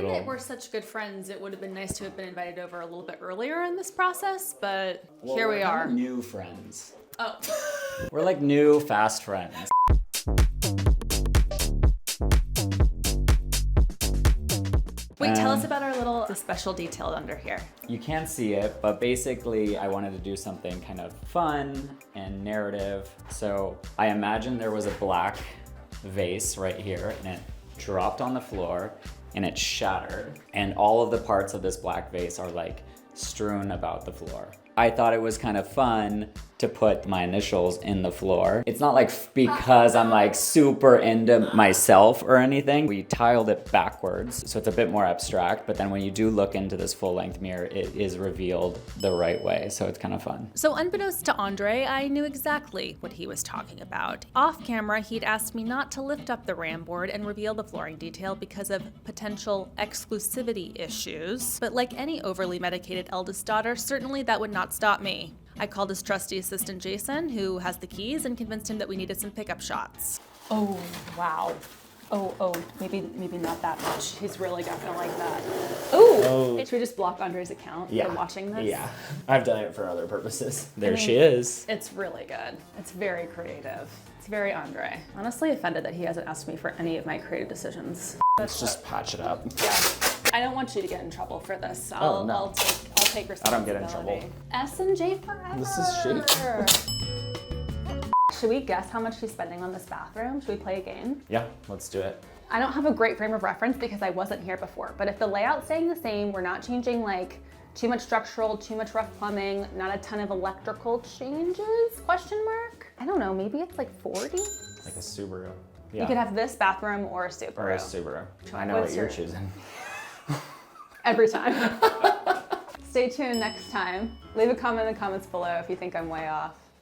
Given that we're such good friends, it would have been nice to have been invited over a little bit earlier in this process, but here we are. We're new friends. Oh. We're like new fast friends. Wait, tell us about our little special detail under here. You can't see it, but basically I wanted to do something kind of fun and narrative. So I imagined there was a black vase right here and it dropped on the floor and it shattered. And all of the parts of this black vase are like strewn about the floor. I thought it was kind of fun to put my initials in the floor. It's not like because I'm like super into myself or anything. We tiled it backwards, so it's a bit more abstract, but then when you do look into this full-length mirror, it is revealed the right way, so it's kind of fun. So unbeknownst to Andre, I knew exactly what he was talking about. Off camera, he'd asked me not to lift up the RAM board and reveal the flooring detail because of potential exclusivity issues. But like any overly medicated eldest daughter, certainly that would not stop me. I called his trusty assistant Jason, who has the keys, and convinced him that we needed some pickup shots. Oh, wow. Oh, maybe not that much. He's really not gonna like that. Oh. Should we just block Andre's account for watching this? Yeah, I've done it for other purposes. There she is. It's really good. It's very creative. It's very Andre. Honestly offended that he hasn't asked me for any of my creative decisions. Let's just patch it up. Yeah. I don't want you to get in trouble for this. No. I'll take responsibility. I don't get in trouble. S&J forever. This is shape. Should we guess how much she's spending on this bathroom? Should we play a game? Yeah, let's do it. I don't have a great frame of reference because I wasn't here before, but if the layout's staying the same, we're not changing like too much structural, too much rough plumbing, not a ton of electrical changes, question mark? I don't know, maybe it's like 40? Like a Subaru. Yeah. You could have this bathroom or a Subaru. Or a Subaru. I know what you're choosing. Every time. Stay tuned next time. Leave a comment in the comments below if you think I'm way off.